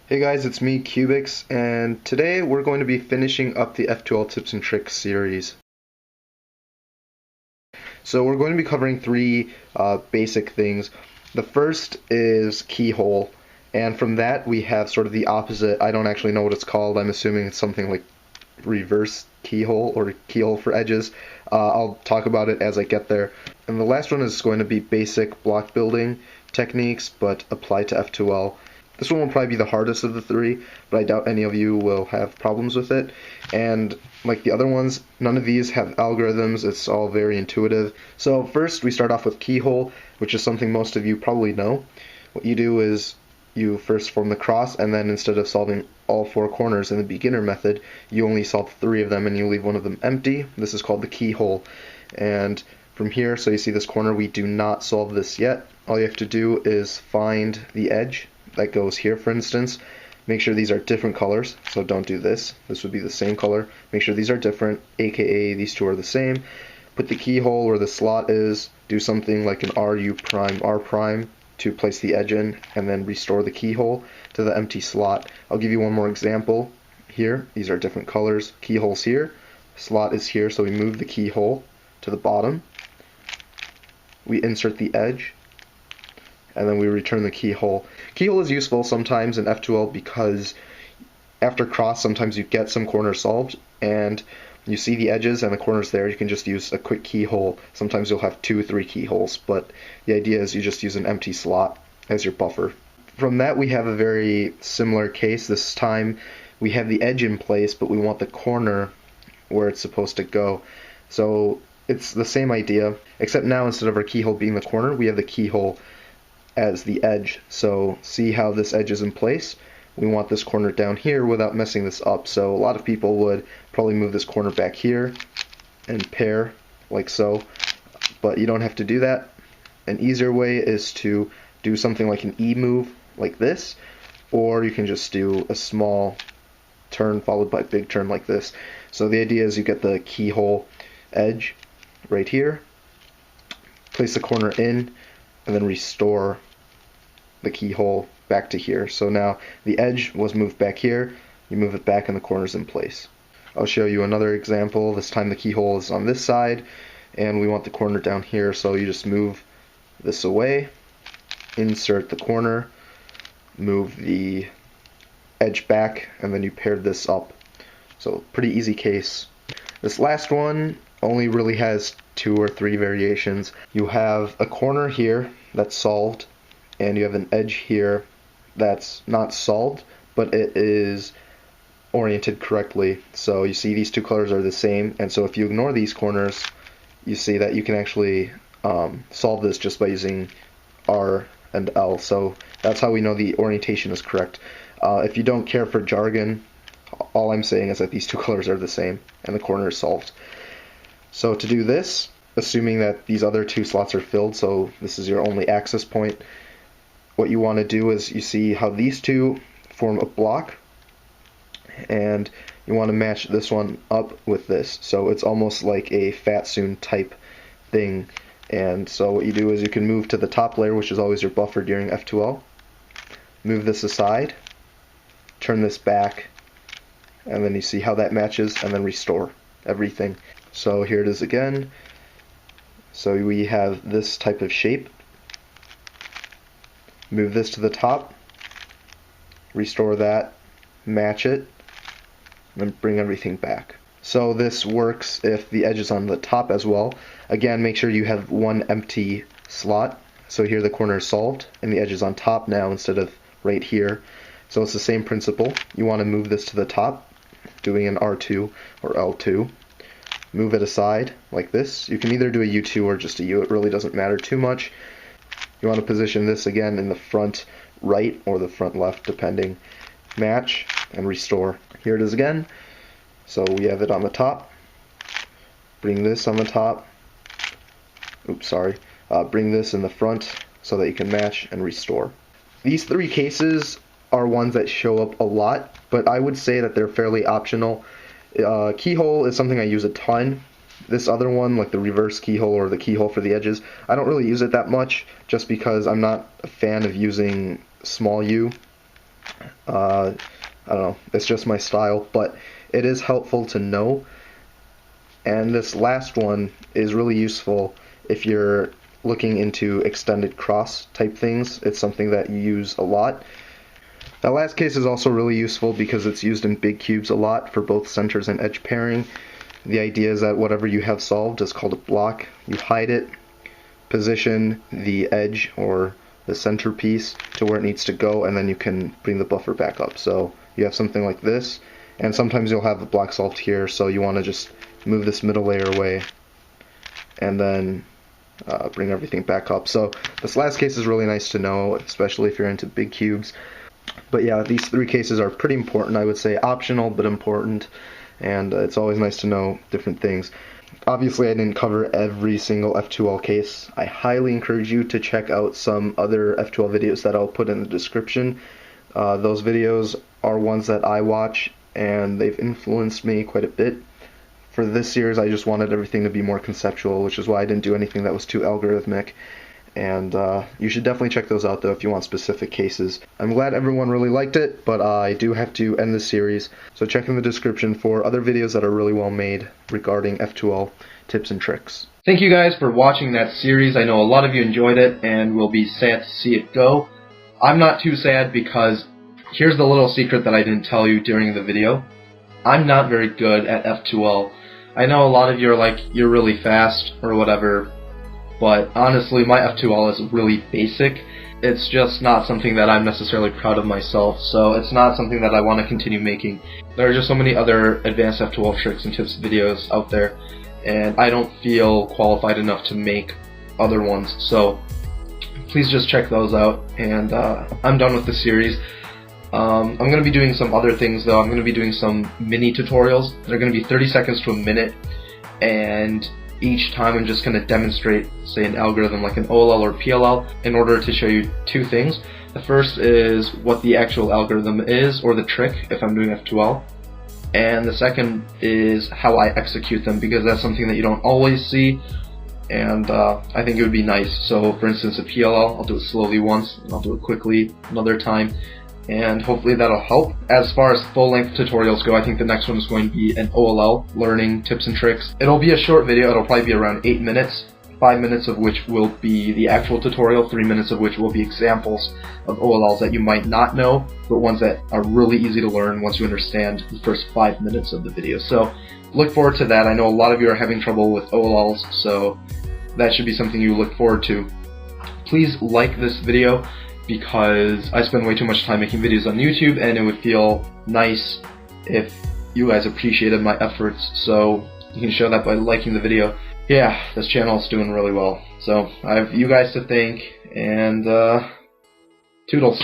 Hey guys, it's me, cyoubx, and today we're going to be finishing up the F2L tips and tricks series. So we're going to be covering three basic things. The first is keyhole, and from that we have sort of the opposite. I don't actually know what it's called. I'm assuming it's something like reverse keyhole or keyhole for edges. I'll talk about it as I get there. And the last one is going to be basic block building techniques, but applied to F2L. This one will probably be the hardest of the three, but I doubt any of you will have problems with it. And like the other ones, none of these have algorithms. It's all very intuitive. So first we start off with keyhole, which is something most of you probably know. What you do is you first form the cross, and then instead of solving all four corners in the beginner method, you only solve three of them and you leave one of them empty. This is called the keyhole. And from here, so you see this corner, we do not solve this yet. All you have to do is find the edge that goes here, for instance. Make sure these are different colors, so don't do this. This would be the same color. Make sure these are different, aka these two are the same. Put the keyhole where the slot is, do something like an RU prime, R prime to place the edge in, and then restore the keyhole to the empty slot. I'll give you one more example here. These are different colors. Keyhole's here, slot is here, so we move the keyhole to the bottom. We insert the edge, and then we return the keyhole. Keyhole is useful sometimes in F2L because after cross sometimes you get some corners solved and you see the edges and the corners there. You can just use a quick keyhole. Sometimes you'll have 2 or 3 keyholes, but the idea is you just use an empty slot as your buffer. From that we have a very similar case. This time we have the edge in place, but we want the corner where it's supposed to go. So it's the same idea, except now instead of our keyhole being the corner, we have the keyhole as the edge. So see how this edge is in place? We want this corner down here without messing this up. So a lot of people would probably move this corner back here and pair like so, but you don't have to do that. An easier way is to do something like an E move like this, or you can just do a small turn followed by a big turn like this. So the idea is you get the keyhole edge right here, place the corner in, and then restore the keyhole back to here. So now the edge was moved back here, you move it back and the corner's in place. I'll show you another example. This time the keyhole is on this side and we want the corner down here, so you just move this away, insert the corner, move the edge back, and then you paired this up. So pretty easy case. This last one only really has 2 or 3 variations. You have a corner here that's solved, and you have an edge here that's not solved, but it is oriented correctly. So you see these 2 colors are the same, and so if you ignore these corners, you see that you can actually solve this just by using R and L. So that's how we know the orientation is correct. If you don't care for jargon, all I'm saying is that these 2 colors are the same and the corner is solved. So to do this, assuming that these other 2 slots are filled, so this is your only access point, what you want to do is you see how these 2 form a block, and you want to match this one up with this. So it's almost like a fatsoon type thing. And so what you do is you can move to the top layer, which is always your buffer during F2L, move this aside, turn this back, and then you see how that matches, and then restore everything. So here it is again. So we have this type of shape. Move this to the top, restore that, match it, and then bring everything back. So this works if the edge is on the top as well. Again, make sure you have 1 empty slot. So here the corner is solved, and the edge is on top now instead of right here. So it's the same principle. You want to move this to the top, doing an R2 or L2. Move it aside like this. You can either do a U2 or just a U. It really doesn't matter too much. You want to position this again in the front right or the front left, depending. Match and restore. Here it is again. So we have it on the top. Bring this on the top. Oops, sorry. Bring this in the front so that you can match and restore. These 3 cases are ones that show up a lot, but I would say that they're fairly optional. Keyhole is something I use a ton. This other one, like the reverse keyhole or the keyhole for the edges, I don't really use it that much just because I'm not a fan of using small u I don't know, it's just my style, but it is helpful to know. And this last one is really useful if you're looking into extended cross type things. It's something that you use a lot. That last case is also really useful because it's used in big cubes a lot for both centers and edge pairing. The idea is that whatever you have solved is called a block. You hide it, position the edge or the centerpiece to where it needs to go, and then you can bring the buffer back up. So you have something like this, and sometimes you'll have the block solved here, so you want to just move this middle layer away and then bring everything back up. So this last case is really nice to know, especially if you're into big cubes. But yeah, these three cases are pretty important. I would say optional, but important, and it's always nice to know different things. Obviously, I didn't cover every single F2L case. I highly encourage you to check out some other F2L videos that I'll put in the description. Those videos are ones that I watch, and they've influenced me quite a bit. For this series, I just wanted everything to be more conceptual, which is why I didn't do anything that was too algorithmic. And you should definitely check those out, though, if you want specific cases. I'm glad everyone really liked it, but I do have to end this series, so check in the description for other videos that are really well made regarding F2L tips and tricks. Thank you guys for watching that series. I know a lot of you enjoyed it and will be sad to see it go. I'm not too sad because here's the little secret that I didn't tell you during the video. I'm not very good at F2L. I know a lot of you are like, you're really fast or whatever, but honestly, my F2L is really basic. It's just not something that I'm necessarily proud of myself, so it's not something that I want to continue making. There are just so many other advanced F2L tricks and tips videos out there, and I don't feel qualified enough to make other ones, so please just check those out, and I'm done with the series. I'm going to be doing some other things though. I'm going to be doing some mini tutorials that are going to be 30 seconds to a minute, and each time I'm just going to demonstrate, say, an algorithm like an OLL or PLL in order to show you two things. The first is what the actual algorithm is, or the trick, if I'm doing F2L. And the second is how I execute them, because that's something that you don't always see, and I think it would be nice. So, for instance, a PLL, I'll do it slowly once, and I'll do it quickly another time, and hopefully that'll help. As far as full-length tutorials go, I think the next one is going to be an OLL, learning tips and tricks. It'll be a short video. It'll probably be around 8 minutes, 5 minutes of which will be the actual tutorial, 3 minutes of which will be examples of OLLs that you might not know, but ones that are really easy to learn once you understand the first 5 minutes of the video. So look forward to that. I know a lot of you are having trouble with OLLs, so that should be something you look forward to. Please like this video, because I spend way too much time making videos on YouTube, and it would feel nice if you guys appreciated my efforts, so you can show that by liking the video. Yeah, this channel is doing really well, so I have you guys to thank, and toodles.